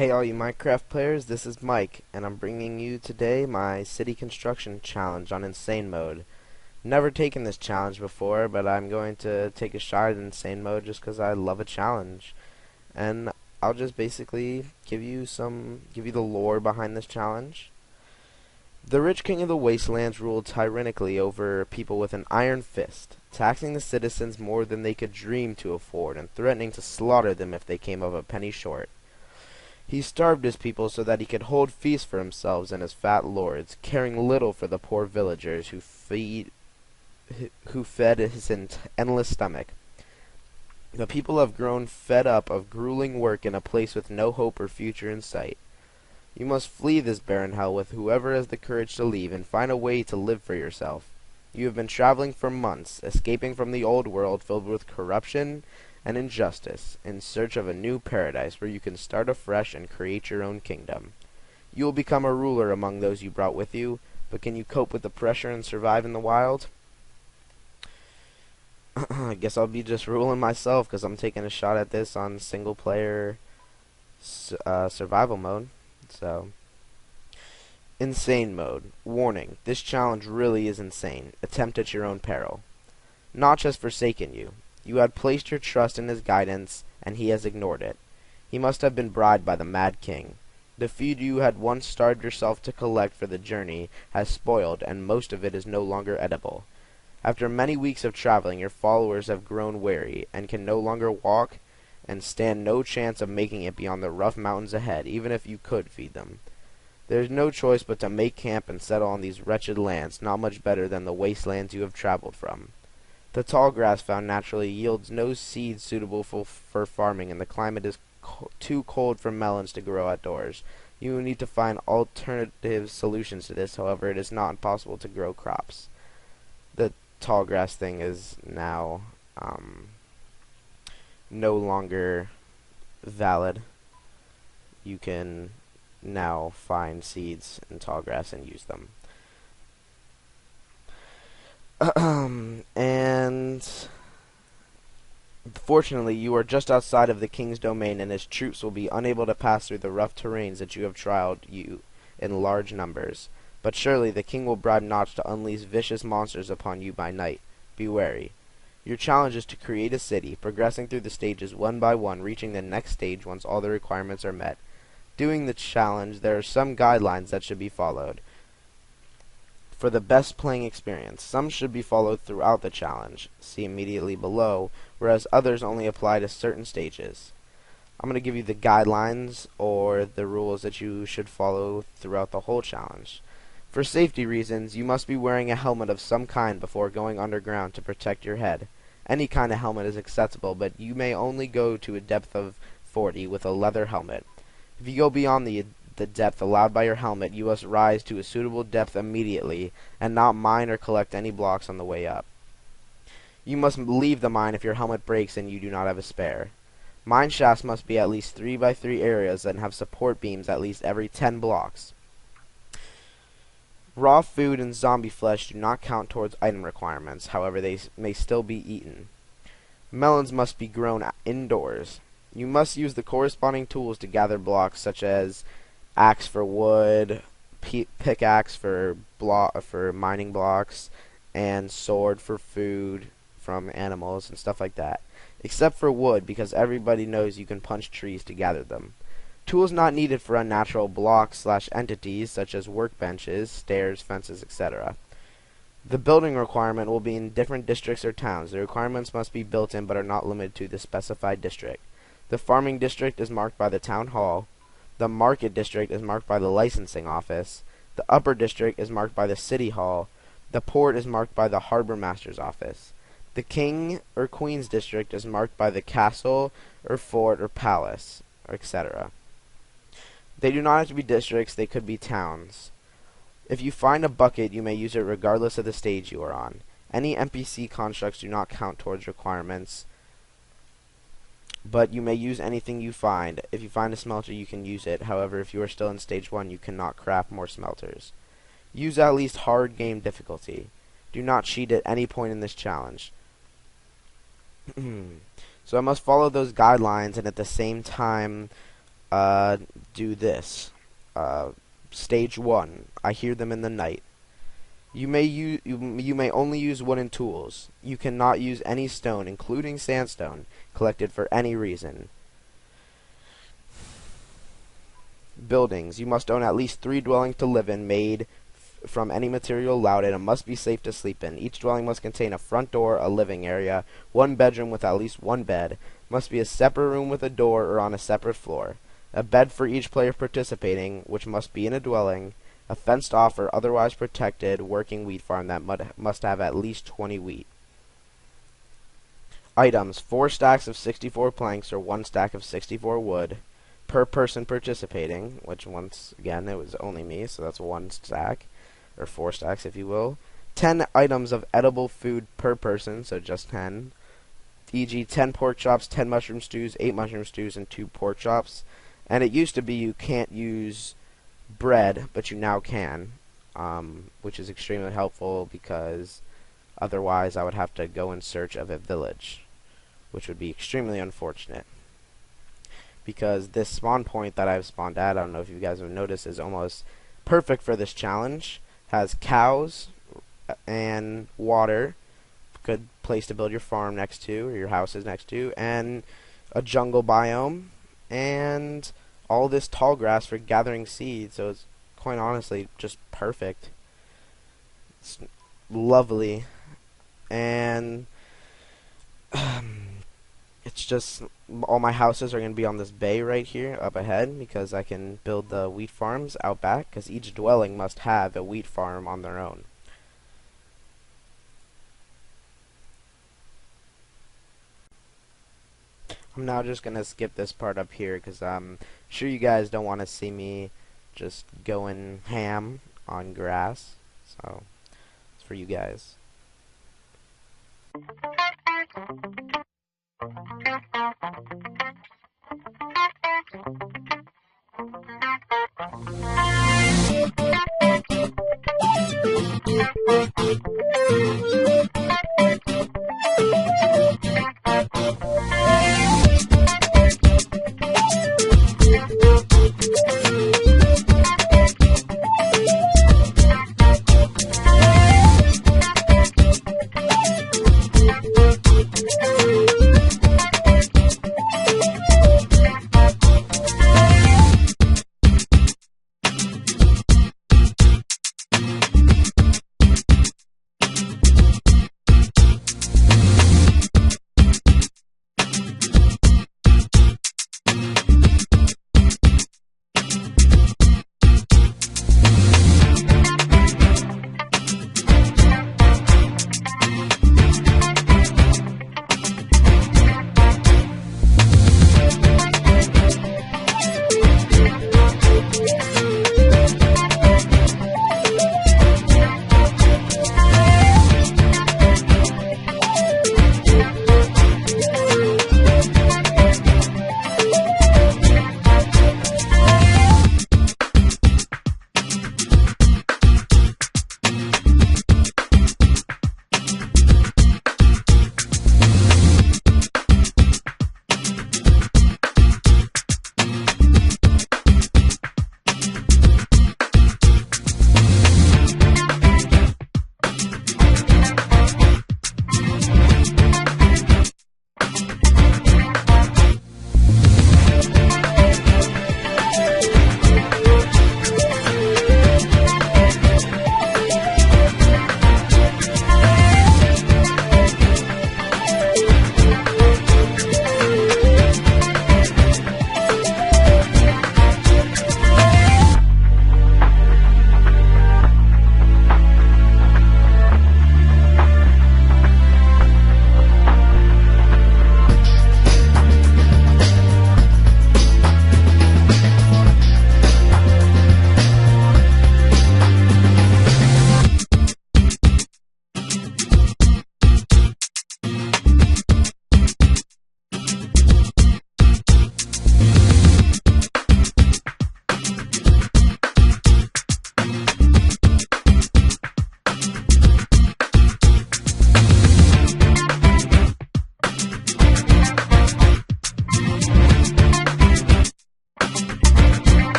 Hey all you Minecraft players, this is Mike, and I'm bringing you today my city construction challenge on insane mode. Never taken this challenge before, but I'm going to take a shot at insane mode just because I love a challenge. And I'll just basically give you the lore behind this challenge. The rich king of the wastelands ruled tyrannically over people with an iron fist, taxing the citizens more than they could dream to afford and threatening to slaughter them if they came up a penny short. He starved his people so that he could hold feasts for himself and his fat lords, caring little for the poor villagers who fed his endless stomach. The people have grown fed up of grueling work in a place with no hope or future in sight. You must flee this barren hell with whoever has the courage to leave and find a way to live for yourself. You have been traveling for months, escaping from the old world filled with corruption and injustice, in search of a new paradise where you can start afresh and create your own kingdom. You will become a ruler among those you brought with you, but can you cope with the pressure and survive in the wild? I guess I'll be just ruling myself because I'm taking a shot at this on single player survival mode. So, insane mode. Warning, this challenge really is insane. Attempt at your own peril. Notch has forsaken you. You had placed your trust in his guidance, and he has ignored it. He must have been bribed by the Mad King. The food you had once starved yourself to collect for the journey has spoiled, and most of it is no longer edible. After many weeks of traveling, your followers have grown weary, and can no longer walk, and stand no chance of making it beyond the rough mountains ahead, even if you could feed them. There is no choice but to make camp and settle on these wretched lands, not much better than the wastelands you have traveled from. The tall grass found naturally yields no seeds suitable for farming, and the climate is too cold for melons to grow outdoors. You will need to find alternative solutions to this. However, it is not impossible to grow crops. The tall grass thing is now no longer valid. You can now find seeds in tall grass and use them. And fortunately, you are just outside of the king's domain, and his troops will be unable to pass through the rough terrains that you have trialed you in large numbers. But surely the king will bribe Notch to unleash vicious monsters upon you by night. Be wary. Your challenge is to create a city, progressing through the stages one by one, reaching the next stage once all the requirements are met. Doing the challenge, there are some guidelines that should be followed for the best playing experience. Some should be followed throughout the challenge, see immediately below, whereas others only apply to certain stages. I'm going to give you the guidelines or the rules that you should follow throughout the whole challenge. For safety reasons, you must be wearing a helmet of some kind before going underground to protect your head. Any kind of helmet is acceptable, but you may only go to a depth of 40 with a leather helmet. If you go beyond the depth allowed by your helmet, you must rise to a suitable depth immediately, and not mine or collect any blocks on the way up. You must leave the mine if your helmet breaks and you do not have a spare. Mine shafts must be at least 3 by 3 areas and have support beams at least every 10 blocks. Raw food and zombie flesh do not count towards item requirements, however they may still be eaten. Melons must be grown indoors. You must use the corresponding tools to gather blocks, such as axe for wood, pickaxe for mining blocks, and sword for food from animals and stuff like that. Except for wood, because everybody knows you can punch trees to gather them. Tools not needed for unnatural blocks/entities such as workbenches, stairs, fences, etc. The building requirement will be in different districts or towns. The requirements must be built in but are not limited to the specified district. The farming district is marked by the town hall. The market district is marked by the licensing office. The upper district is marked by the city hall. The port is marked by the harbor master's office. The king or queen's district is marked by the castle or fort or palace, etc. They do not have to be districts, they could be towns. If you find a bucket, you may use it regardless of the stage you are on. Any NPC constructs do not count towards requirements, but you may use anything you find. If you find a smelter, you can use it. However, if you are still in stage 1, you cannot craft more smelters. Use at least hard game difficulty. Do not cheat at any point in this challenge. So I must follow those guidelines and at the same time do this. Stage 1. I hear them in the night. You may only use wooden tools. You cannot use any stone, including sandstone, collected for any reason. Buildings. You must own at least 3 dwellings to live in, made from any material allowed in, and must be safe to sleep in. Each dwelling must contain a front door, a living area, 1 bedroom with at least 1 bed, must be a separate room with a door or on a separate floor, a bed for each player participating, which must be in a dwelling, a fenced off or otherwise protected working wheat farm that must have at least 20 wheat. Items: 4 stacks of 64 planks or 1 stack of 64 wood per person participating, which once again it was only me, so that's 1 stack, or 4 stacks if you will. 10 items of edible food per person, so just 10, e.g. 10 pork chops, 10 mushroom stews, 8 mushroom stews, and 2 pork chops. And it used to be you can't use bread, but you now can, which is extremely helpful because otherwise I would have to go in search of a village, which would be extremely unfortunate. Because this spawn point that I've spawned at, I don't know if you guys have noticed, is almost perfect for this challenge. Has cows and water, good place to build your farm next to, or your houses next to, and a jungle biome, and all this tall grass for gathering seeds, so it's quite honestly just perfect. It's lovely, and it's just, all my houses are going to be on this bay right here up ahead, because I can build the wheat farms out back, because each dwelling must have a wheat farm on their own. I'm now just going to skip this part up here because I'm sure you guys don't want to see me just going ham on grass. So, it's for you guys.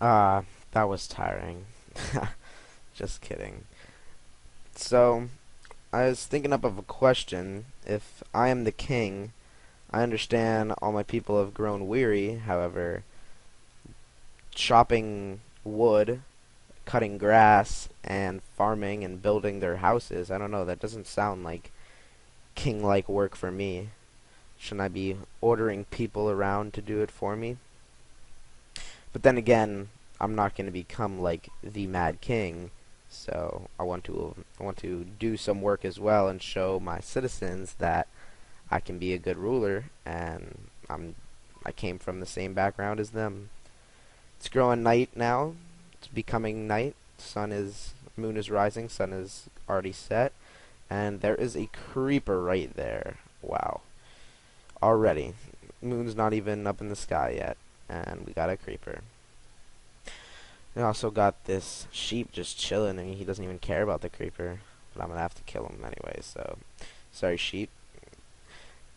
That was tiring. Just kidding. So, I was thinking up of a question. If I am the king, I understand all my people have grown weary. However, chopping wood, cutting grass, and farming and building their houses, I don't know, that doesn't sound like king-like work for me. Shouldn't I be ordering people around to do it for me? But then again, I'm not going to become like the Mad King, so I want to do some work as well and show my citizens that I can be a good ruler, and I came from the same background as them. It's growing night now. It's becoming night. Moon is rising. Sun is already set, and there is a creeper right there. Wow. Already, moon's not even up in the sky yet, and we got a creeper. We also got this sheep just chilling, and he doesn't even care about the creeper. But I'm gonna have to kill him anyway, so sorry, sheep.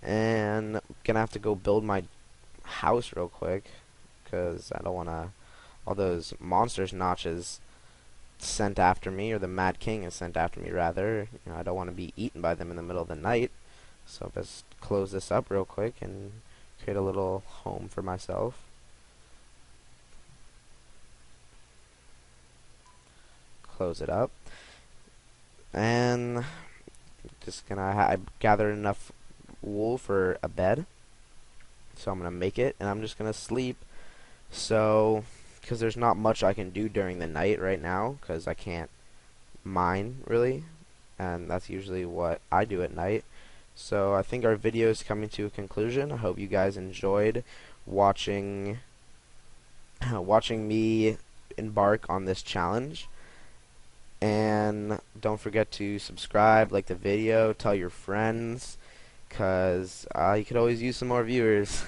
And I'm gonna have to go build my house real quick, because I don't wanna all those monsters notches sent after me, or the Mad King is sent after me rather. I don't want to be eaten by them in the middle of the night. So let's close this up real quick and create a little home for myself. Close it up. And just gonna I gathered enough wool for a bed. So I'm gonna make it, and I'm just gonna sleep. So, because there's not much I can do during the night right now, because I can't mine really, and that's usually what I do at night. So I think our video is coming to a conclusion. I hope you guys enjoyed watching watching me embark on this challenge. And don't forget to subscribe, like the video, tell your friends, because you could always use some more viewers.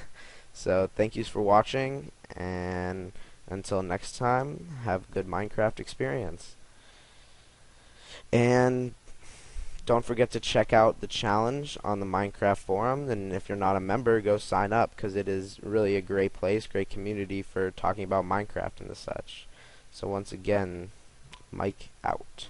So thank you for watching, and until next time, have a good Minecraft experience. And don't forget to check out the challenge on the Minecraft forum, and if you're not a member, go sign up, because it is really a great place, great community for talking about Minecraft and the such. So once again, Mike out.